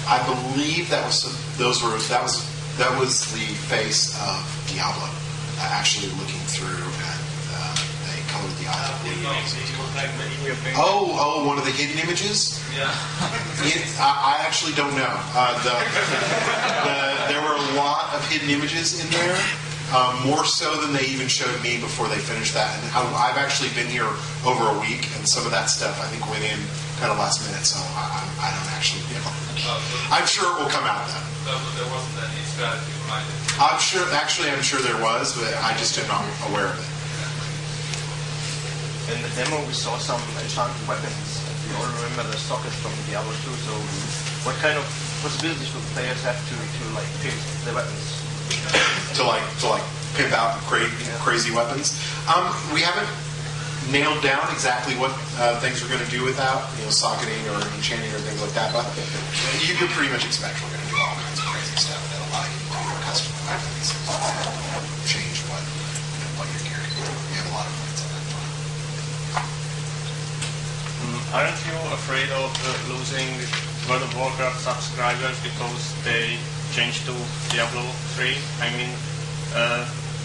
I believe that was the face of Diablo. Actually looking through, and they colored the eye blue. Oh, one of the hidden images? Yeah. I actually don't know. There were a lot of hidden images in there, more so than they even showed me before they finished that. And I've actually been here over a week, and some of that stuff I think went in kind of last minute, so I don't actually know. I'm sure it will come out then. There wasn't any strategy behind it. I'm sure there was, but I just am not aware of it. In the demo, we saw some enchanted weapons. We all remember the sockets from Diablo 2. So, what kind of possibilities would players have to like pick the weapons? To pimp out crazy weapons. We haven't nailed down exactly what things we're going to do with that, socketing or enchanting or things like that. But you can pretty much expect we're going to do all kinds of crazy stuff that allow you to do your custom weapons, change what your gear can do. We have a lot of plans on that front. Aren't you afraid of losing World of Warcraft subscribers because they changed to Diablo 3? I mean,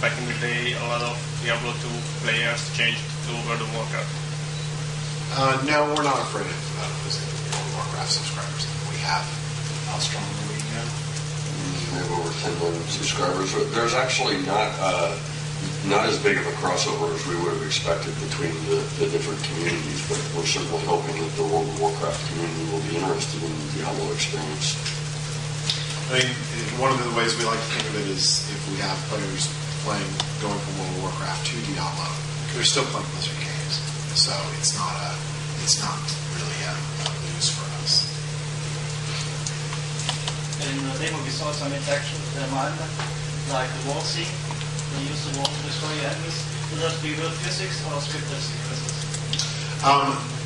back in the day, a lot of Diablo 2 players changed to World of Warcraft. No, we're not afraid of losing World of Warcraft subscribers. We have, how strong are we now? We have over 10 million subscribers. There's actually not as big of a crossover as we would have expected between the different communities, but we're certainly hoping that the World of Warcraft community will be interested in the Diablo experience. I mean, one of the ways we like to think of it is if we have players going from World of Warcraft to Diablo, they're still playing Blizzard games, so it's not really a lose for us. In the demo, we saw some interaction with the environment, like the wall seeing. They use the wall to destroy enemies. Will that be real physics or scripted physics?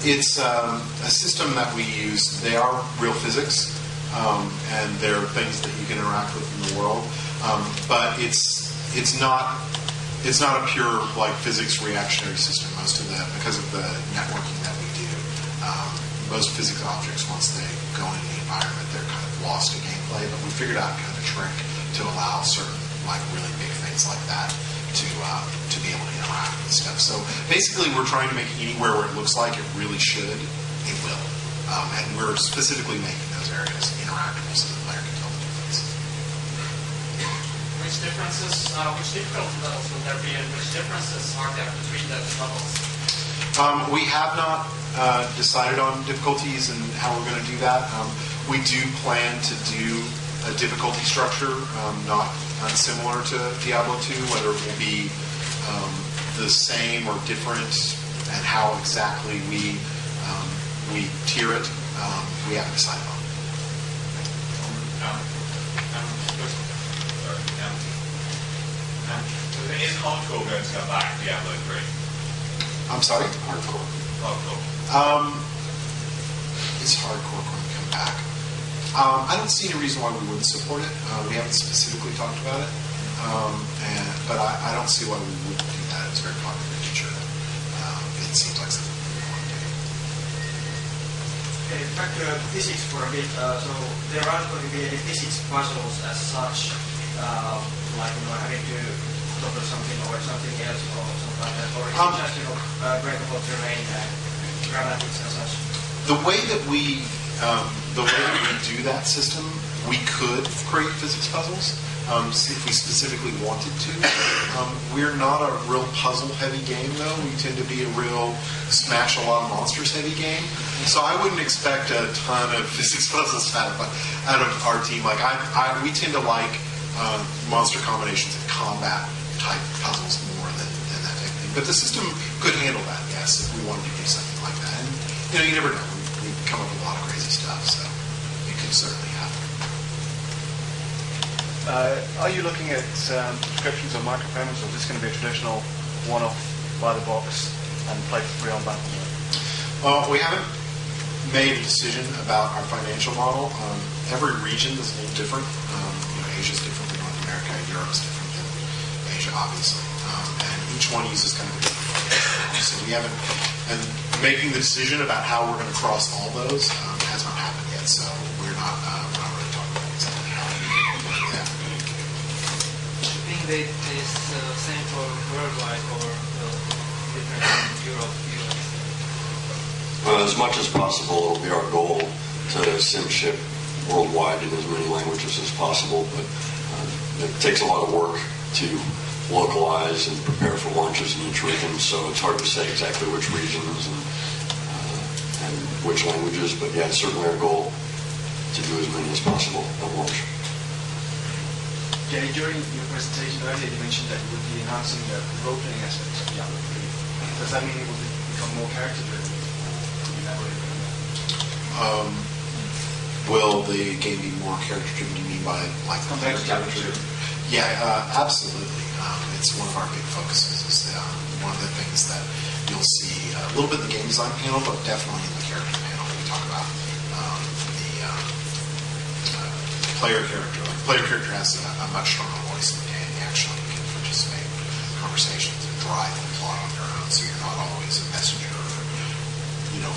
It's a system that we use. They are real physics, and they're things that you can interact with in the world. But it's not a pure physics reactionary system. Because of the networking that we do, most physics objects, once they go into the environment, they're kind of lost to gameplay. But we figured out kind of a trick to allow certain really big things like that to be able to interact with stuff. So basically, we're trying to make it anywhere where it looks like it really should, it will. And we're specifically making those areas interactable so the player can tell the difference. Which difficulty levels will there be, and which differences are there between those levels? We have not decided on difficulties and how we're going to do that. We do plan to do a difficulty structure not unsimilar to Diablo 2, whether it will be the same or different, and how exactly we tier it, we haven't decided on. Is hardcore going to come back, Diablo 3? I'm sorry? Hardcore. Is hardcore going to come back? I don't see any reason why we wouldn't support it. We haven't specifically talked about it, but I don't see why we wouldn't do that. It's very popular feature. It seems like something we want to do. Okay, back to physics for a bit. So there aren't going to be any physics puzzles as such, having to toggle something or something else or something like that, or it's just breakable terrain and grammatics and such. The way that we do that system, we could create physics puzzles if we specifically wanted to. We're not a real puzzle-heavy game, though. We tend to be a real smash a lot of monsters-heavy game. So I wouldn't expect a ton of physics puzzles out of our team. We tend to like monster combinations and combat-type puzzles more than that type of thing. But the system could handle that, yes, if we wanted to do something like that. And you never know. We come up with a lot of crazy stuff, so it could certainly happen. Are you looking at subscriptions or micropayments, or is this going to be a traditional one-off buy the box and play for free on Battle? Well, we haven't made a decision about our financial model. Every region is a little different. Asia's different than North America. Europe's different than Asia, obviously. And each one uses kind of a different financial model. So we haven't, and making the decision about how we're going to cross all those has not happened date is same for worldwide or different in Europe, US? As much as possible, it'll be our goal to sim ship worldwide in as many languages as possible, but it takes a lot of work to localize and prepare for launches in each region, so it's hard to say exactly which regions and which languages, but yeah, it's certainly our goal to do as many as possible at launch. Jay, during your presentation earlier, you mentioned that you would be enhancing the role-playing aspects of Diablo 3. Does that mean it will become more character-driven? Will the game be more character-driven? Do you mean by like compared to Diablo 2? Yeah, absolutely. It's one of our big focuses. Is one of the things that you'll see a little bit in the game design panel, but definitely in the character panel. We talk about the player character. Like, player character has a much stronger voice in the game. They actually can participate in conversations and drive the plot on their own. So you're not always a messenger,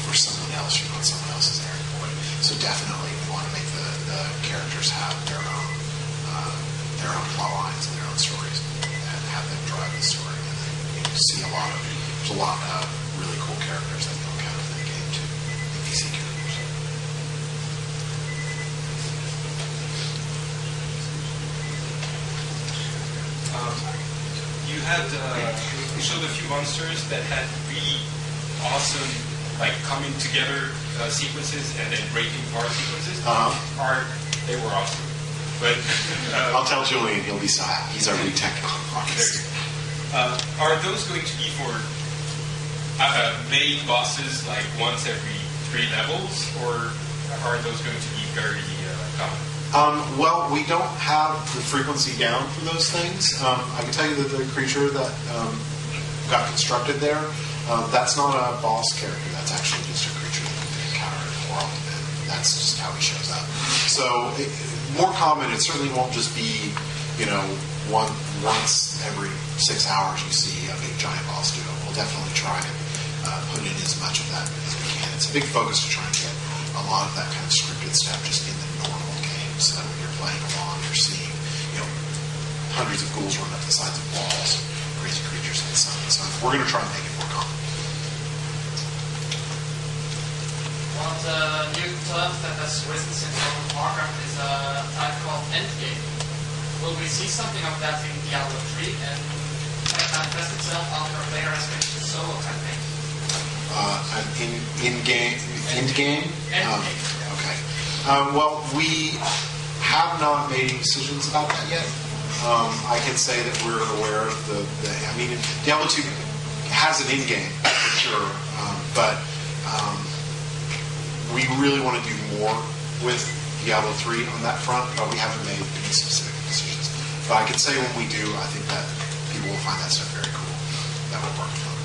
for someone else. You're not someone else's errand boy. So definitely, we want to make the characters have their own plot lines and their own stories, and have them drive the story. And then you see there's a lot of really cool characters that you'll encounter in the game too, NPC characters. You showed a few monsters that had really awesome, like coming together sequences and then breaking apart sequences. They were awesome. But I'll tell Julian, he'll be sad. He's our new technical artist. Are those going to be for main bosses, like once every 3 levels, or are those going to be very common? Well, we don't have the frequency down for those things. I can tell you that the creature that got constructed there, that's not a boss character. That's actually just a creature that you can encounter in the world, and that's just how he shows up. So, more common, it certainly won't just be, once every 6 hours you see a big giant boss duo. We'll definitely try and put in as much of that as we can. It's a big focus to try and get a lot of that kind of scripted stuff just in the normal game, so that when you're playing along, you're seeing, hundreds of ghouls run up the sides of walls, crazy creatures and stuff. So we're going to try and make it more common. One of the new terms that has risen since World of Warcraft is a type called endgame. Will we see something of that in Diablo 3 and manifest itself after a player has finished the solo campaign? End game? Endgame. Okay. Well, we have not made any decisions about that yet. I can say that we're aware of Diablo 2 has an end game, for sure, but we really want to do more with Diablo 3 on that front, but we haven't made any specific decisions. But I can say when we do, I think that people will find that stuff very cool. That will work for them.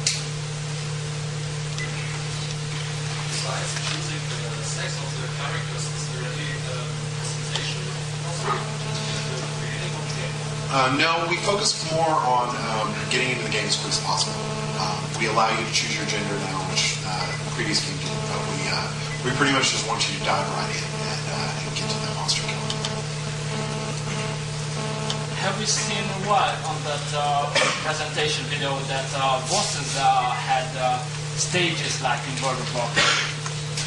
Besides choosing the sex of the characters, is there any presentation also? No, we focus more on getting into the game as quick as possible. We allow you to choose your gender now, which the previous game didn't, but we pretty much just want you to dive right in and get to the monster killing. Have we seen on that presentation video that bosses had stages like in World of Warcraft?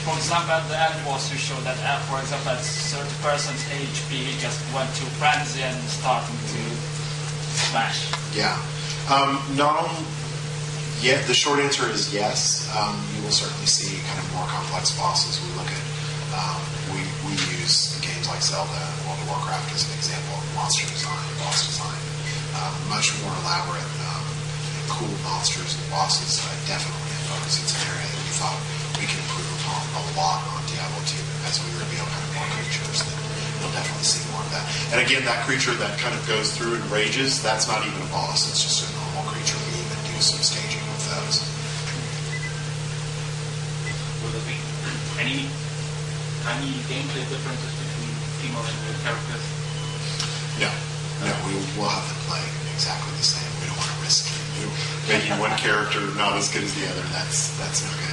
For example, at the end boss you showed that, for example, at a certain person's HP he just went to frenzy and started to smash. Yeah. Not only yet, the short answer is yes. You will certainly see kind of more complex bosses. We look at, we use games like Zelda and World of Warcraft as an example of monster design, boss design. Much more elaborate, cool monsters and bosses. Definitely a focus. It's an area that we thought we can improve upon a lot on Diablo 2 as we reveal kind of more creatures. That you'll definitely see more of that. And again, that creature that kind of goes through and rages, that's not even a boss. It's just a normal creature. We even do some staging with those. Will there be any tiny gameplay differences between female and male characters? No, we'll have them play exactly the same. We don't want to risk making one character not as good as the other. That's no good.